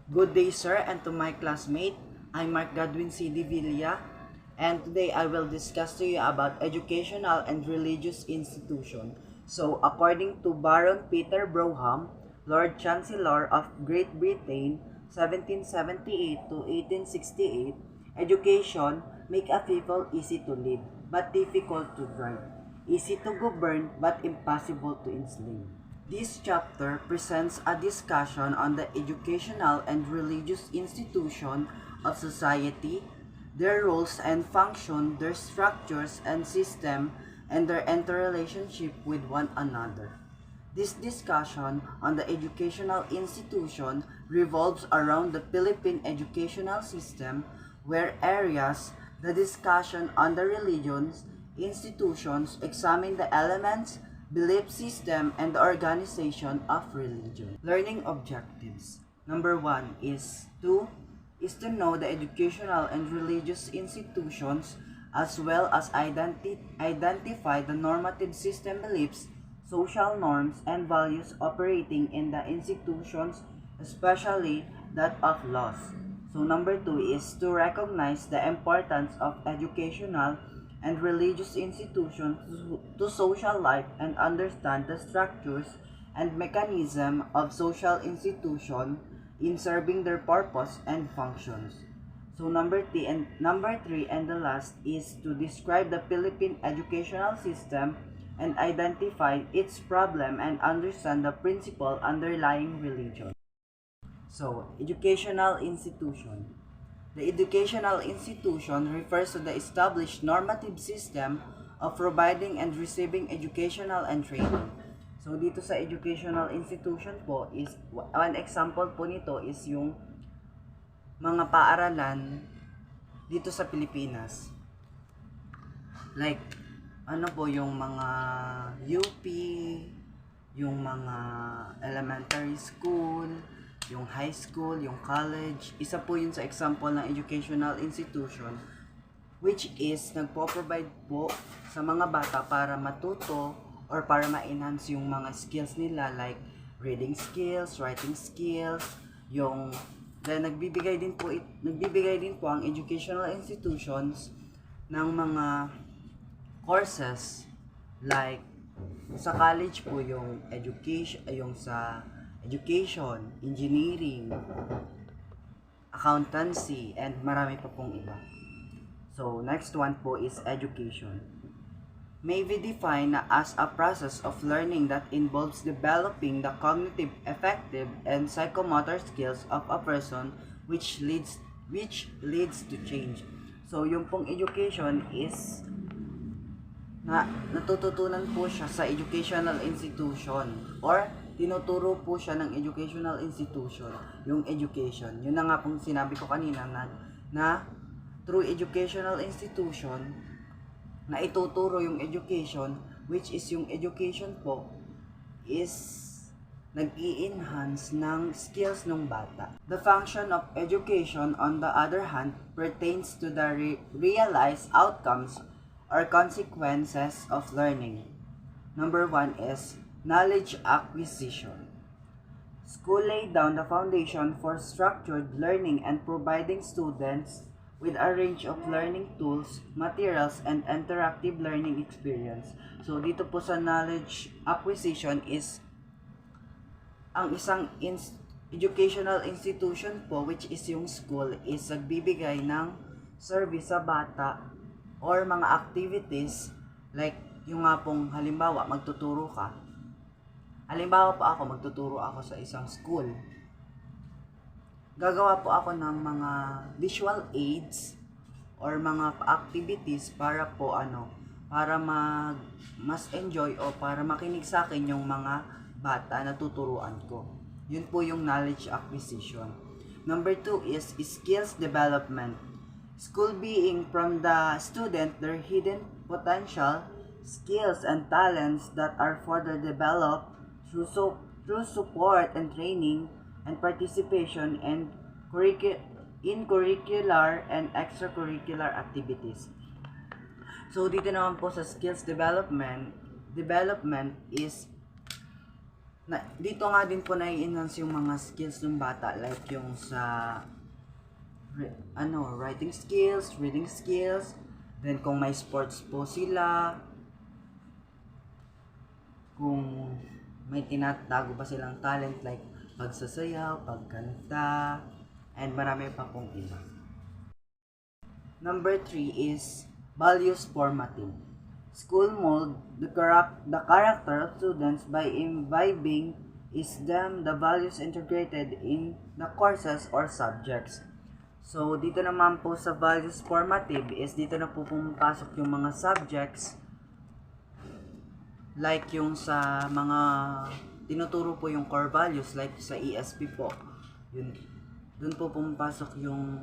Good day, sir, and to my classmate. I'm Mark Godwin C. D. Villa, and today I will discuss to you about educational and religious institution. So, according to Baron Peter Brougham, Lord Chancellor of Great Britain, 1778 to 1868, education make a people easy to live, but difficult to drive, easy to govern, but impossible to enslave. This chapter presents a discussion on the educational and religious institution of society, their roles and function, their structures and system, and their interrelationship with one another. This discussion on the educational institution revolves around the Philippine educational system, where areas the discussion on the religions, institutions examine the elements, belief system, and the organization of religion. Learning objectives. Number 1 is to know the educational and religious institutions as well as identify the normative system beliefs, social norms, and values operating in the institutions, especially that of laws. So number 2 is to recognize the importance of educational and religious institutions to social life and understand the structures and mechanism of social institution in serving their purpose and functions. So number three and the last is to describe the Philippine educational system and identify its problem and understand the principle underlying religion. So, educational institution. The educational institution refers to the established normative system of providing and receiving educational and training. So, dito sa educational institution po is, one example po nito is yung mga paaralan dito sa Pilipinas. Like, ano po yung mga UP, yung mga elementary school, yung high school, yung college. Isa po yun sa example ng educational institution which is nagpo-provide po sa mga bata para matuto or para ma-enhance yung mga skills nila like reading skills, writing skills, yung then nagbibigay din po ang educational institutions ng mga courses like sa college po yung education, engineering, accountancy, and marami pa pong iba. So, next one po is education. May be defined as a process of learning that involves developing the cognitive, affective, and psychomotor skills of a person which leads to change. So, yung pong education is natututunan po siya sa educational institution or tinuturo po siya ng educational institution, yung education. Yun na nga pong sinabi ko kanina na through educational institution na ituturo yung education, which is yung education po is nag-i-enhance ng skills ng bata. The function of education, on the other hand, pertains to the realized outcomes or consequences of learning. Number 1 is knowledge acquisition. School laid down the foundation for structured learning and providing students with a range of learning tools, materials, and interactive learning experience. So, dito po sa knowledge acquisition is ang isang educational institution po, which is yung school, is nagbibigay ng service sa bata or mga activities like yung nga pong halimbawa magtuturo ka. Halimbawa po ako, magtuturo ako sa isang school. Gagawa po ako ng mga visual aids or mga activities para po para mas enjoy o para makinig sa akin yung mga bata na tuturuan ko. Yun po yung knowledge acquisition. Number 2 is skills development. School being from the student their hidden potential, skills, and talents that are further developed through support and training and participation in curricular and extracurricular activities. So, dito naman po sa skills development is dito nga din po nai-enhance yung mga skills ng bata, like yung sa writing skills, reading skills, then kung may sports po sila, kung may tinatago pa silang talent like pagsasayaw, pagkanta, and marami pa pong iba. Number 3 is values formative. School mold the character of students by imbibing is them the values integrated in the courses or subjects. So, dito naman po sa values formative is dito na po pumapasok yung mga subjects like yung sa mga tinuturo po yung core values like sa ESP po. Yun, dun po pumapasok yung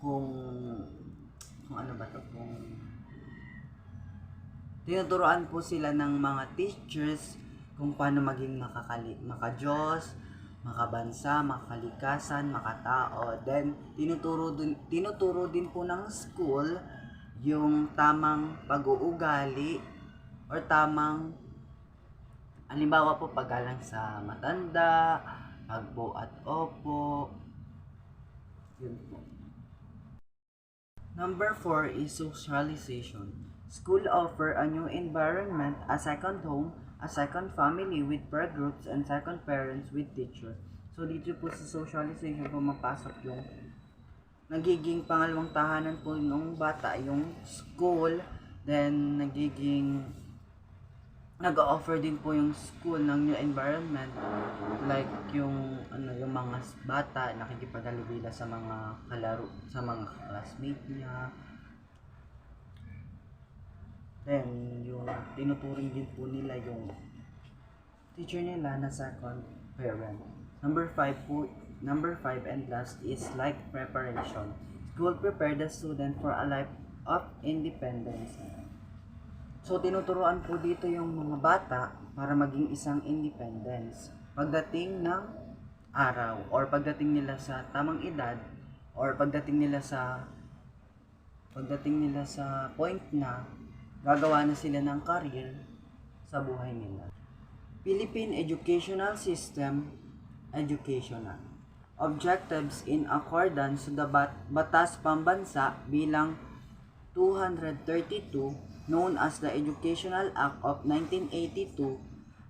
kung ano ba to, kung tinuturoan po sila ng mga teachers kung paano maging makadiyos, makabansa, makakalikasan, makatao. Then tinuturo din po ng school yung tamang pag-uugali or tamang halimbawa po paggalang sa matanda, pagbo at opo. Yun po. Number 4 is socialization. School offer a new environment, a second home, a second family with prayer groups, and second parents with teacher. So, dito po sa socialization pumapasok yung nagiging pangalawang tahanan po ng bata, yung school. Then, nag-offer din po yung school ng new environment like yung yung mga bata nakikipag-alubila sa mga kalaro, sa mga classmate niya. Then yung tinuturing din po nila yung teacher nila na second parent. Number 5 and last is life preparation. School prepare the student for a life of independence. So, tinuturuan po dito yung mga bata para maging isang independence. Pagdating ng araw, or pagdating nila sa tamang edad, or pagdating nila sa point na gagawa na sila ng career sa buhay nila. Philippine Educational System, educational. Objectives in accordance to the Batas Pambansa bilang 232 known as the Educational Act of 1982,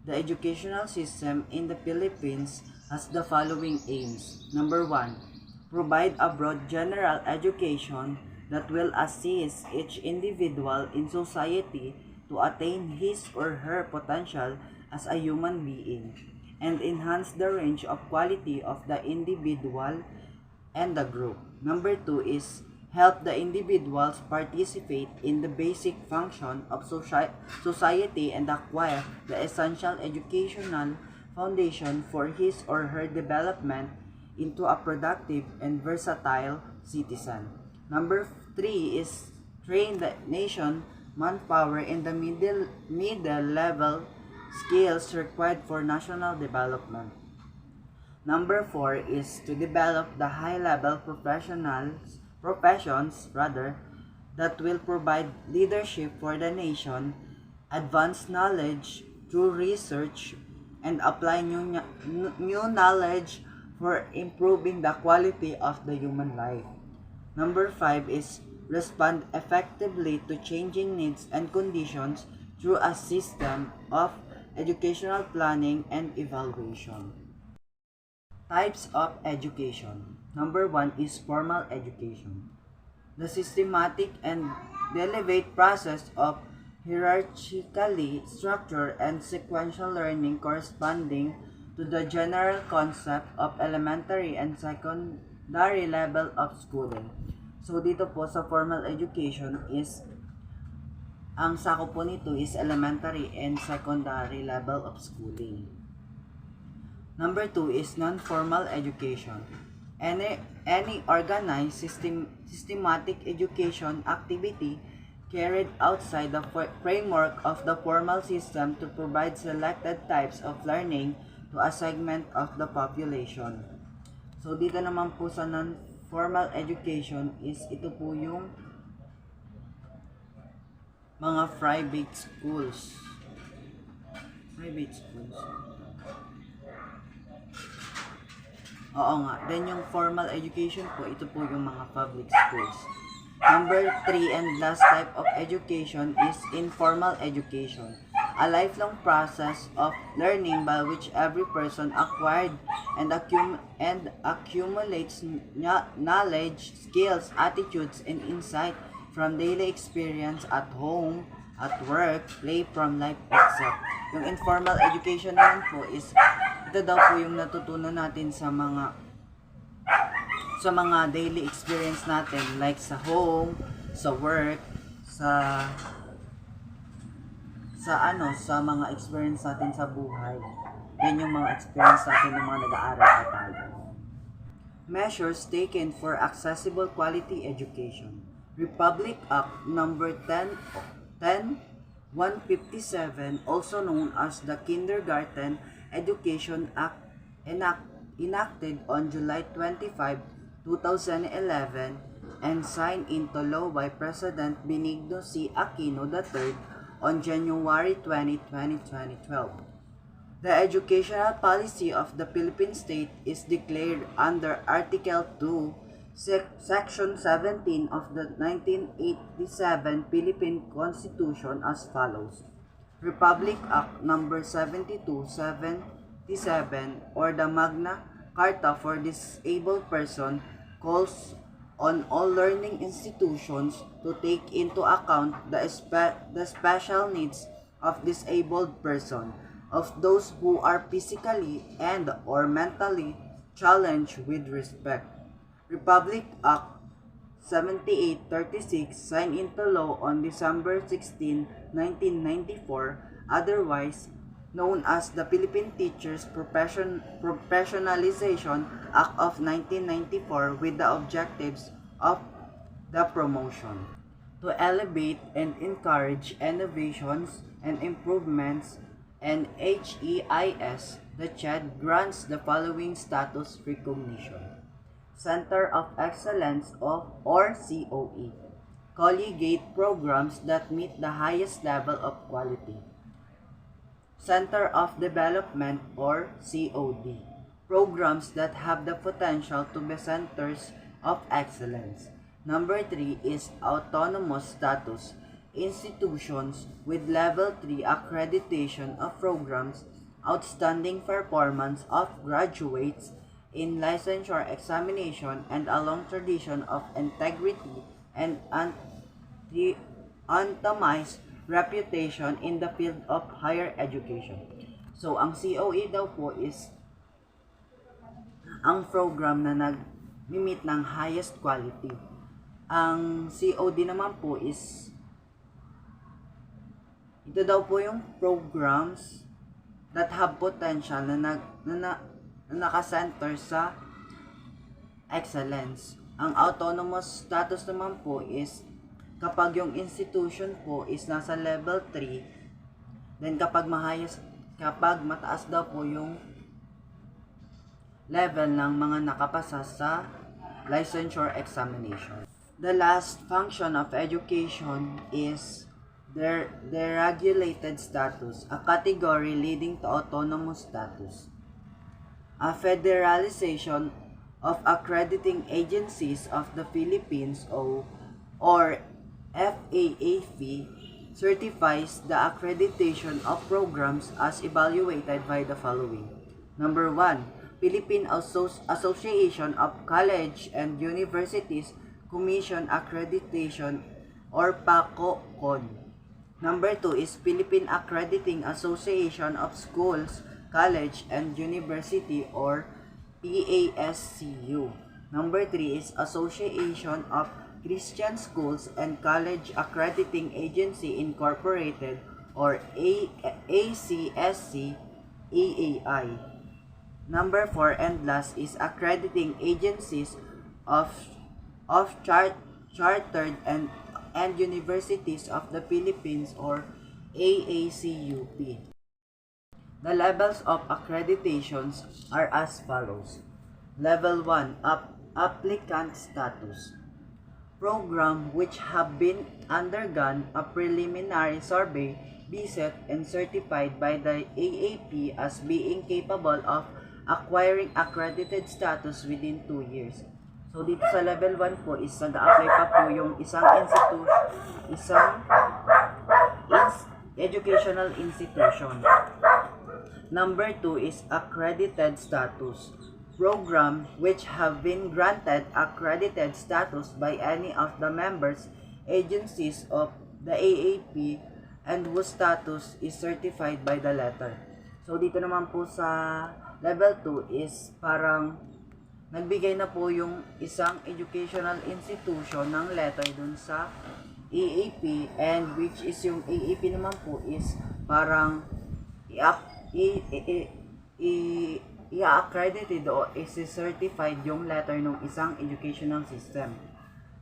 the educational system in the Philippines has the following aims. Number 1, provide a broad general education that will assist each individual in society to attain his or her potential as a human being and enhance the range of quality of the individual and the group. Number 2 is help the individuals participate in the basic function of society and acquire the essential educational foundation for his or her development into a productive and versatile citizen. Number 3 is train the nation manpower in the middle level skills required for national development. Number 4 is to develop the high-level professions that will provide leadership for the nation, advance knowledge through research, and apply new knowledge for improving the quality of the human life. Number 5 is respond effectively to changing needs and conditions through a system of educational planning and evaluation. Types of education. Number 1 is formal education. The systematic and deliberate process of hierarchically structured and sequential learning corresponding to the general concept of elementary and secondary level of schooling. So dito po sa formal education is ang sakop po nito is elementary and secondary level of schooling. Number 2 is non-formal education. Any organized systematic education activity carried outside the framework of the formal system to provide selected types of learning to a segment of the population. So dito naman po sa non-formal education is ito po yung mga private schools. Private schools. Oo nga. Then yung formal education po, ito po yung mga public schools. Number 3 and last type of education is informal education. A lifelong process of learning by which every person acquired and accumulates knowledge, skills, attitudes, and insight from daily experience at home, at work, play from life itself. Yung informal education naman po is, ito daw po yung natutunan natin sa mga daily experience natin, like sa home, sa work, sa mga experience natin sa buhay. Yan yung mga experience natin ng mga nag-aaral pa tayo. Measures taken for accessible quality education. Republic Act number 10157, also known as the Kindergarten Education Act, enacted on July 25, 2011 and signed into law by President Benigno C. Aquino III on January 20, 2012. The educational policy of the Philippine State is declared under Article 2, Section 17 of the 1987 Philippine Constitution as follows. Republic Act number 7277 or the Magna Carta for Disabled Person calls on all learning institutions to take into account the special needs of disabled person, of those who are physically and or mentally challenged with respect. Republic Act 7836 signed into law on December 16, 1994, otherwise known as the Philippine Teachers Professionalization Act of 1994, with the objectives of the promotion to elevate and encourage innovations and improvements, and HEIS, the CHED grants the following status recognition. Center of Excellence or COE, collegiate programs that meet the highest level of quality. Center of Development or COD, programs that have the potential to be centers of excellence. Number 3 is autonomous status, institutions with level 3 accreditation of programs, outstanding performance of graduates in licensure examination, and a long tradition of integrity and untamized reputation in the field of higher education. So, ang COE daw po is ang program na nag-meet ng highest quality. Ang COD naman po is ito daw po yung programs that have potential na nakasenter sa excellence. Ang autonomous status naman po is kapag yung institution po is nasa level 3, then kapag mataas daw po yung level ng mga nakapasa sa licensure examination. The last function of education is deregulated status, a category leading to autonomous status. A federalization of accrediting agencies of the Philippines or FAAP certifies the accreditation of programs as evaluated by the following. Number 1, Philippine Association of College and Universities Commission Accreditation or PACO-CON. Number 2 is Philippine Accrediting Association of Schools, College and University or PASCU. Number 3 is Association of Christian Schools and College Accrediting Agency Incorporated or ACSC AAI. Number 4 and last is Accrediting Agencies of Chartered and Universities of the Philippines or AACUP. The levels of accreditations are as follows. Level 1, applicant status. program which have been undergone a preliminary survey, BSET, and certified by the AAP as being capable of acquiring accredited status within 2 years. So dito sa level 1 po is nag-a-apply pa po yung isang educational institution. Number 2 is accredited status. Program which have been granted accredited status by any of the members agencies of the AAP and whose status is certified by the letter. So dito naman po sa level 2 is parang nagbigay na po yung isang educational institution ng letter dun sa AAP, and which is yung AAP naman po is parang i-accredited o isi-certified yung letter ng isang educational system.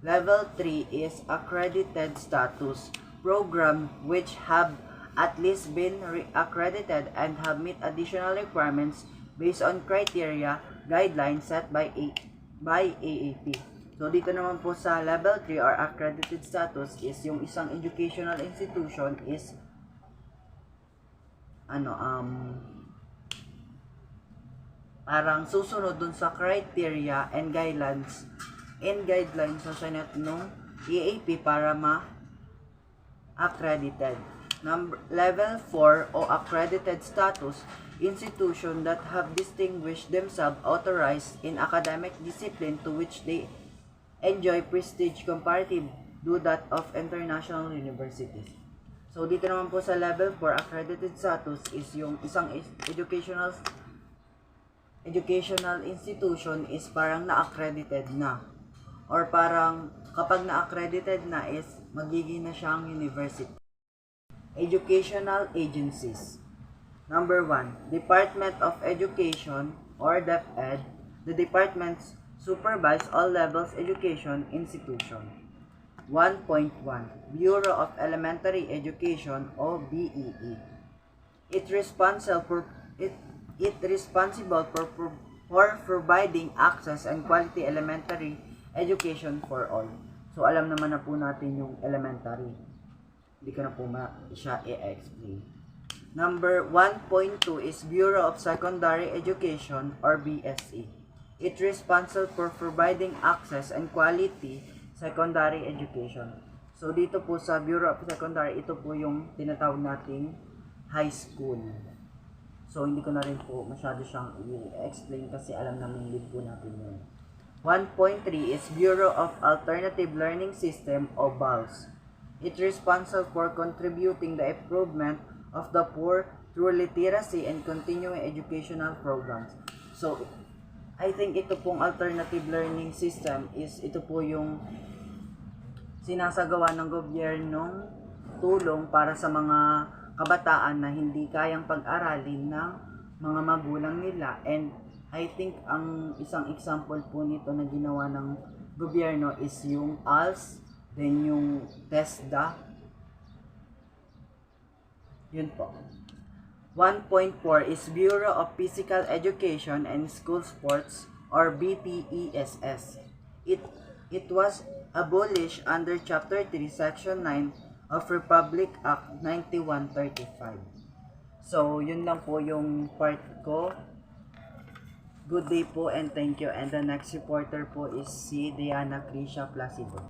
Level 3 is accredited status. Program which have at least been accredited and have met additional requirements based on criteria, guidelines set by AAP. So dito naman po sa level 3 or accredited status is yung isang educational institution is parang susunod dun sa criteria and guidelines sa Senate nung EAP para ma-accredited. Level 4 o accredited status, institution that have distinguished themselves authorized in academic discipline to which they enjoy prestige comparative to that of international universities. So dito naman po sa level 4 accredited status is yung isang educational institution is parang na-accredited na, or parang kapag na-accredited na is magiging na siyang university. Educational agencies. Number 1, Department of Education or DepEd. The departments supervise all levels education institution. 1.1 Bureau of Elementary Education o BEE. It responsible for providing access and quality elementary education for all. So alam naman na po natin yung elementary. Hindi ko na po siya i-explain. Number 1.2 is Bureau of Secondary Education or BSE. It responsible for providing access and quality secondary education. So dito po sa Bureau of Secondary, ito po yung tinatawag nating high school. So hindi ko na rin po masyado siyang i-explain kasi alam namin din po natin yun. 1.3 is Bureau of Alternative Learning System o BALS. It responsible for contributing the improvement of the poor through literacy and continuing educational programs. So I think ito pong alternative learning system is ito po yung sinasagawa ng gobyernong tulong para sa mga kabataan na hindi kayang pag-aralin ng mga magulang nila. And I think ang isang example po nito na ginawa ng gobyerno is yung ALS, then yung TESDA. Yun po. 1.4 is Bureau of Physical Education and School Sports or BPESS. It was abolished under Chapter 3, Section 9 of Republic Act 9135. So, yun lang po yung part ko. Good day po and thank you. And the next reporter po is si Diana Crisha Placido.